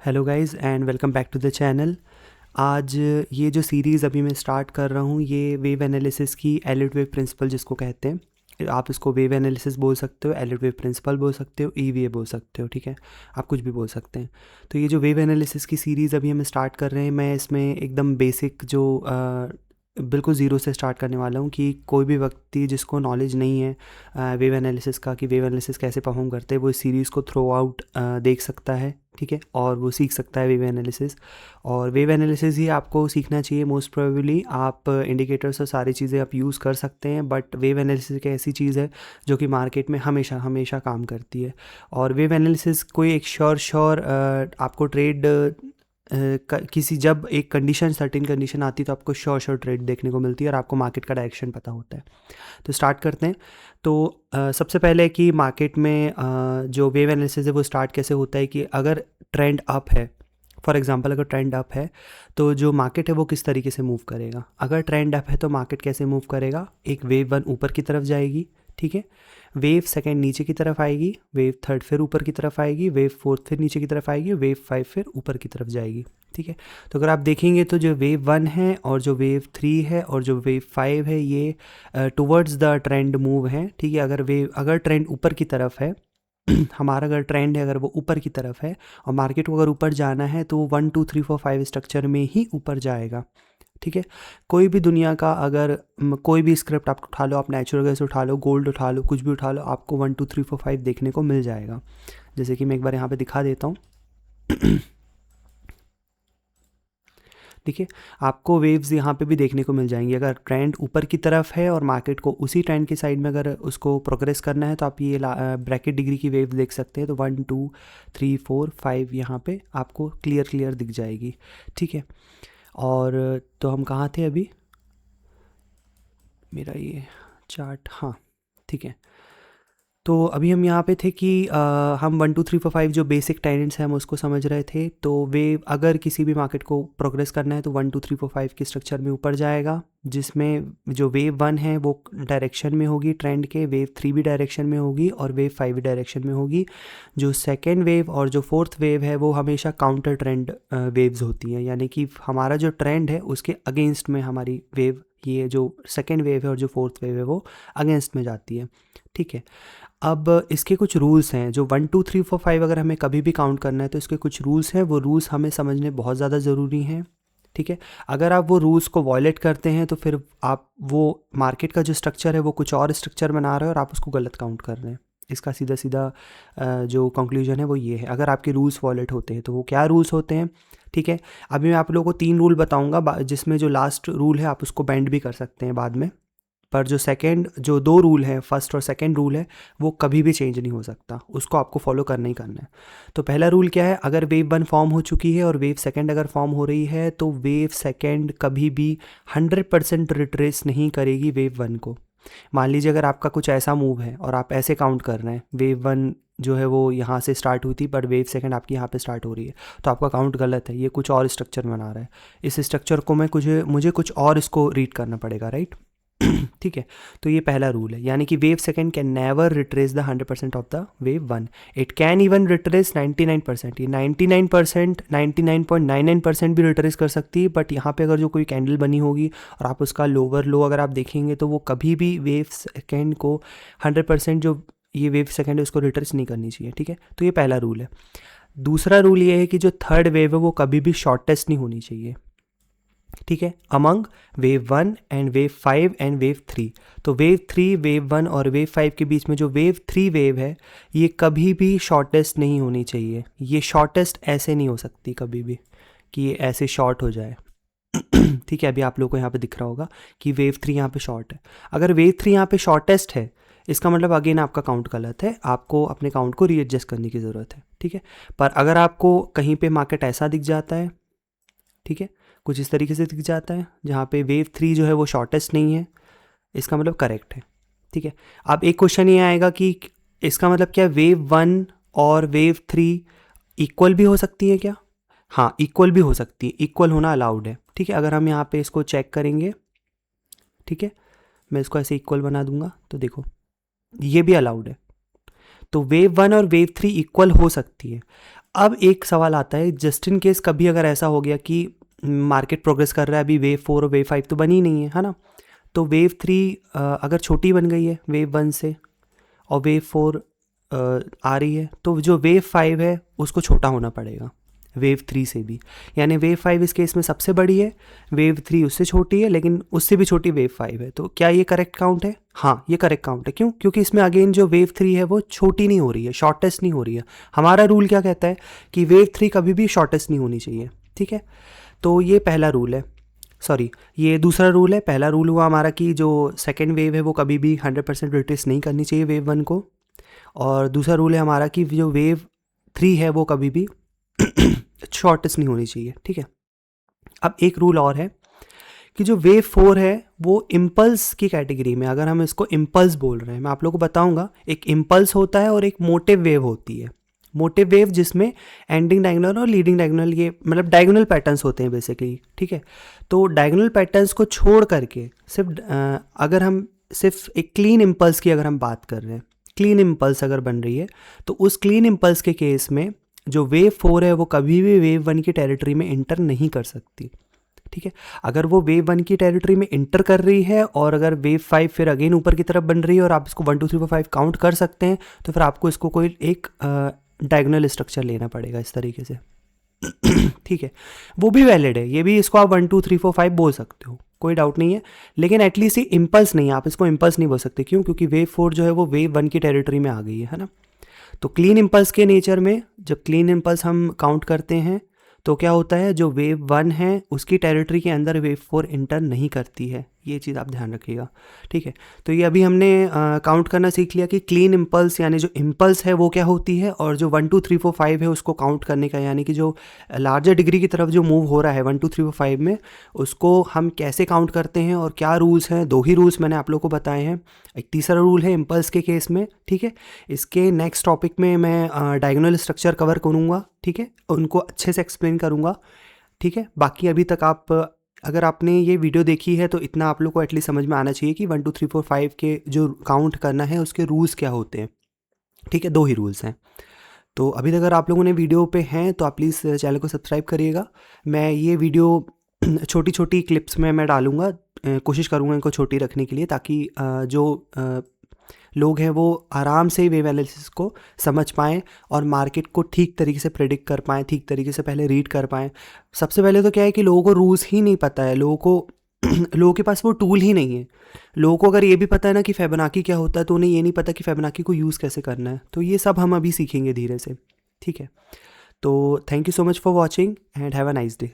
Hello guys and welcome back to the channel. आज ये जो सीरीज़ अभी मैं स्टार्ट कर रहा हूँ ये वेव एनालिसिस की एलिट वेव प्रिंसिपल जिसको कहते हैं। आप इसको वेव एनालिसिस बोल सकते हो, एलिट वेव प्रिंसिपल बोल सकते हो, ईवीए बोल सकते हो, ठीक है। आप कुछ भी बोल सकते हैं। तो ये जो वेव एनालिसिस की सीरीज़ अभी हम स्टार्ट कर रहे हैं, मैं इसमें एकदम बेसिक जो बिल्कुल ज़ीरो से स्टार्ट करने वाला हूँ कि कोई भी व्यक्ति जिसको नॉलेज नहीं है वेव एनालिसिस का कि वेव एनालिसिस कैसे परफॉर्म करते हैं, वो इस सीरीज़ को थ्रू आउट देख सकता है, ठीक है, और वो सीख सकता है वेव एनालिसिस। और वेव एनालिसिस ही आपको सीखना चाहिए मोस्ट प्रोबेबली। आप इंडिकेटर्स और सारी चीज़ें आप यूज़ कर सकते हैं, बट वेव एनालिसिस एक ऐसी चीज़ है जो कि मार्केट में हमेशा हमेशा काम करती है। और वेव एनालिसिस कोई एक श्योर आपको ट्रेड किसी जब एक कंडीशन सर्टेन कंडीशन आती है तो आपको श्योर ट्रेड देखने को मिलती है और आपको मार्केट का डायरेक्शन पता होता है। तो स्टार्ट करते हैं। तो सबसे पहले कि मार्केट में जो वेव एनालिसिस है वो स्टार्ट कैसे होता है कि अगर ट्रेंड अप है, फॉर एग्जांपल अगर ट्रेंड अप है तो जो मार्केट है वो किस तरीके से मूव करेगा। अगर ट्रेंड अप है तो मार्केट कैसे मूव करेगा, एक वेव वन ऊपर की तरफ जाएगी, ठीक है, वेव सेकंड नीचे की तरफ आएगी, वेव थर्ड फिर ऊपर की तरफ आएगी, वेव फोर्थ फिर नीचे की तरफ आएगी, वेव फाइव फिर ऊपर की तरफ जाएगी, ठीक है। तो अगर आप देखेंगे तो जो वेव वन है और जो वेव थ्री है और जो वेव फाइव है ये टुवर्ड्स द ट्रेंड मूव है, ठीक है। अगर ट्रेंड ऊपर की तरफ है हमारा अगर ट्रेंड है, अगर वो ऊपर की तरफ है और मार्केट को अगर ऊपर जाना है तो वो 1 2 3 4 5 स्ट्रक्चर में ही ऊपर जाएगा, ठीक है। कोई भी दुनिया का अगर कोई भी स्क्रिप्ट आप उठा लो, आप नेचुरल गैस उठा लो, गोल्ड उठा लो, कुछ भी उठा लो, आपको 1 2 3 4 5 देखने को मिल जाएगा। जैसे कि मैं एक बार यहाँ पे दिखा देता हूँ। देखिए, आपको वेव्स यहाँ पे भी देखने को मिल जाएंगी। अगर ट्रेंड ऊपर की तरफ है और मार्केट को उसी ट्रेंड के साइड में अगर उसको प्रोग्रेस करना है तो आप ये ब्रैकेट डिग्री की वेव देख सकते हैं। तो 1 2 3 4 5 यहाँ पे आपको क्लियर दिख जाएगी, ठीक है। और तो हम कहाँ थे अभी, मेरा ये चार्ट, हाँ, ठीक है। तो अभी हम यहाँ पे थे कि हम 1 2 3 4 5 जो बेसिक टेनेंट्स हैं हम उसको समझ रहे थे। तो वेव अगर किसी भी मार्केट को प्रोग्रेस करना है तो 1 2 3 4 5 के स्ट्रक्चर में ऊपर जाएगा, जिसमें जो वेव वन है वो डायरेक्शन में होगी ट्रेंड के, वेव थ्री भी डायरेक्शन में होगी और वेव फाइव भी डायरेक्शन में होगी। जो सेकेंड वेव और जो फोर्थ वेव है वो हमेशा काउंटर ट्रेंड वेव्स होती हैं, यानी कि हमारा जो ट्रेंड है उसके अगेंस्ट में हमारी वेव, ये जो सेकेंड वेव है और जो फोर्थ वेव है वो अगेंस्ट में जाती है, ठीक है। अब इसके कुछ रूल्स हैं। जो 1 2 3 4 5 अगर हमें कभी भी काउंट करना है तो इसके कुछ रूल्स हैं, वो रूल्स हमें समझने बहुत ज़्यादा ज़रूरी हैं, ठीक है। अगर आप वो रूल्स को वॉयलेट करते हैं तो फिर आप वो मार्केट का जो स्ट्रक्चर है वो कुछ और स्ट्रक्चर बना रहे हो और आप उसको गलत काउंट कर रहे हैं। इसका सीधा सीधा जो कंक्लूजन है वो ये है, अगर आपके रूल्स वॉयलेट होते हैं तो वो क्या रूल्स होते हैं, ठीक है। अभी मैं आप लोगों को 3 रूल बताऊंगा, जिसमें जो लास्ट रूल है आप उसको बैंड भी कर सकते हैं बाद में। पर जो 2 रूल हैं, फर्स्ट और सेकंड रूल है, वो कभी भी चेंज नहीं हो सकता, उसको आपको फॉलो करना ही करना है। तो पहला रूल क्या है, अगर वेव वन फॉर्म हो चुकी है और वेव सेकंड अगर फॉर्म हो रही है तो वेव सेकंड कभी भी 100% रिट्रेस नहीं करेगी वेव वन को। मान लीजिए अगर आपका कुछ ऐसा मूव है और आप ऐसे काउंट कर रहे हैं, वेव वन जो है वो यहाँ से स्टार्ट हुई थी बट वेव सेकंड आपकी यहाँ पे स्टार्ट हो रही है, तो आपका काउंट गलत है, ये कुछ और स्ट्रक्चर बना रहा है। इस स्ट्रक्चर को मुझे कुछ और इसको रीड करना पड़ेगा, राइट। ठीक है। तो ये पहला रूल है, यानी कि wave second can never retrace the 100% of the wave one. It can even retrace 99%, ये 99%, 99.99% भी रिट्रेस कर सकती है। बट यहाँ पे अगर जो कोई कैंडल बनी होगी और आप उसका लोअर लो अगर आप देखेंगे तो वो कभी भी वेव सेकेंड को 100% जो ये वेव सेकेंड है उसको रिट्रेस नहीं करनी चाहिए, ठीक है। तो ये पहला रूल है। दूसरा रूल ये है कि जो थर्ड वेव है वो कभी भी शॉर्टेस्ट नहीं होनी चाहिए, ठीक है, among wave one and wave five and wave three. तो वेव थ्री, वेव वन और वेव फाइव के बीच में जो वेव थ्री वेव है ये कभी भी शॉर्टेस्ट नहीं होनी चाहिए। ये शॉर्टेस्ट ऐसे नहीं हो सकती कभी भी कि ये ऐसे शॉर्ट हो जाए। ठीक है, अभी आप लोगों को यहाँ पे दिख रहा होगा कि वेव थ्री यहाँ पे शॉर्ट है। अगर वेव थ्री यहाँ पे शॉर्टेस्ट है इसका मतलब अगेन आपका काउंट गलत है, आपको अपने काउंट को रीएडजस्ट करने की ज़रूरत है, ठीक है। पर अगर आपको कहीं पे मार्केट ऐसा दिख जाता है, ठीक है, कुछ इस तरीके से दिख जाता है जहाँ पे वेव थ्री जो है वो शॉर्टेस्ट नहीं है, इसका मतलब करेक्ट है, ठीक है। अब एक क्वेश्चन ये आएगा कि इसका मतलब क्या वेव वन और वेव थ्री इक्वल भी हो सकती है क्या? हाँ, इक्वल भी हो सकती है, इक्वल होना अलाउड है, ठीक है। अगर हम यहाँ पे इसको चेक करेंगे, ठीक है, मैं इसको ऐसे इक्वल बना दूंगा तो देखो ये भी अलाउड है। तो वेव वन और वेव थ्री इक्वल हो सकती है। अब एक सवाल आता है, जस्ट इन केस कभी अगर ऐसा हो गया कि मार्केट प्रोग्रेस कर रहा है, अभी वेव 4 और वेव 5 तो बनी नहीं है ना, तो वेव 3 अगर छोटी बन गई है वेव 1 से और वेव 4 आ रही है, तो जो वेव 5 है उसको छोटा होना पड़ेगा वेव 3 से भी। यानी वेव 5 इस केस में सबसे बड़ी है, वेव 3 उससे छोटी है, लेकिन उससे भी छोटी वेव 5 है। तो क्या ये करेक्ट काउंट है? हाँ, ये करेक्ट काउंट है। क्यों? क्योंकि इसमें अगेन जो वेव 3 है वो छोटी नहीं हो रही है, शॉर्टेस्ट नहीं हो रही है। हमारा रूल क्या कहता है कि वेव 3 कभी भी शॉर्टेस्ट नहीं होनी चाहिए, ठीक है। तो ये पहला रूल है, सॉरी ये दूसरा रूल है। पहला रूल हुआ हमारा कि जो सेकेंड वेव है वो कभी भी 100% रिट्रेस नहीं करनी चाहिए वेव 1 को, और दूसरा रूल है हमारा कि जो वेव 3 है वो कभी भी शॉर्टेस्ट नहीं होनी चाहिए, ठीक है। अब एक रूल और है कि जो वेव 4 है वो इम्पल्स की कैटेगरी में, अगर हम इसको इम्पल्स बोल रहे हैं, मैं आप लोगों को बताऊंगा, एक इम्पल्स होता है और एक मोटिव वेव होती है। मोटिव वेव जिसमें एंडिंग डायगोनल और लीडिंग डायगोनल, ये मतलब डायगोनल पैटर्न्स होते हैं बेसिकली, ठीक है। तो डायगोनल पैटर्न्स को छोड़ करके सिर्फ अगर हम सिर्फ एक क्लीन इम्पल्स की अगर हम बात कर रहे हैं, क्लीन इम्पल्स अगर बन रही है, तो उस क्लीन इम्पल्स के केस में जो वेव 4 है वो कभी भी वेव 1 की टेरिटरी में इंटर नहीं कर सकती, ठीक है। अगर वो वेव 1 की टेरिटरी में इंटर कर रही है और अगर वेव 5 फिर अगेन ऊपर की तरफ बन रही है और आप इसको 1 2 3 4 5 काउंट कर सकते हैं, तो फिर आपको इसको कोई एक डायगोनल स्ट्रक्चर लेना पड़ेगा इस तरीके से, ठीक है। वो भी वैलिड है, ये भी इसको आप 1 2 3 4 5 बोल सकते हो, कोई डाउट नहीं है। लेकिन एटलीस्ट ये इम्पल्स नहीं है, आप इसको इम्पल्स नहीं बोल सकते। क्यों? क्योंकि वेव 4 जो है वो वेव 1 की टेरिटरी में आ गई है ना। तो क्लीन इम्पल्स के नेचर में जब क्लीन इम्पल्स हम काउंट करते हैं तो क्या होता है, जो वेव 1 है उसकी टेरिटरी के अंदर वेव 4 इंटर नहीं करती है, ये चीज़ आप ध्यान रखिएगा, ठीक है। तो ये अभी हमने काउंट करना सीख लिया कि क्लीन इम्पल्स यानी जो इम्पल्स है वो क्या होती है, और जो 1 2 3 4 5 है उसको काउंट करने का, यानी कि जो लार्जर डिग्री की तरफ जो मूव हो रहा है 1 2 3 4 5 में, उसको हम कैसे काउंट करते हैं और क्या रूल्स हैं। 2 ही रूल्स मैंने आप लोगों को बताए हैं, एक तीसरा रूल है इम्पल्स के केस में, ठीक है। इसके नेक्स्ट टॉपिक में मैं डायगोनल स्ट्रक्चर कवर करूँगा, ठीक है, उनको अच्छे से एक्सप्लेन करूँगा, ठीक है। बाकी अभी तक आप अगर आपने ये वीडियो देखी है तो इतना आप लोग को एटलीस्ट समझ में आना चाहिए कि 1 2 3 4 5 के जो काउंट करना है उसके रूल्स क्या होते हैं, ठीक है। 2 ही रूल्स हैं। तो अभी तक अगर आप लोगों ने वीडियो पे हैं तो आप प्लीज़ चैनल को सब्सक्राइब करिएगा। मैं ये वीडियो छोटी छोटी क्लिप्स में मैं डालूँगा, कोशिश करूँगा इनको छोटी रखने के लिए, ताकि जो लोग हैं वो आराम से वेव एनालिसिस को समझ पाएँ और मार्केट को ठीक तरीके से प्रेडिक्ट कर पाएँ, ठीक तरीके से पहले रीड कर पाएँ। सबसे पहले तो क्या है कि लोगों को रूल्स ही नहीं पता है, लोगों को लोगों के पास वो टूल ही नहीं है। लोगों को अगर ये भी पता है ना कि फिबोनाची क्या होता है, तो उन्हें ये नहीं पता कि फिबोनाची को यूज़ कैसे करना है। तो ये सब हम अभी सीखेंगे धीरे से, ठीक है। तो thank you so much for watching and have a nice day.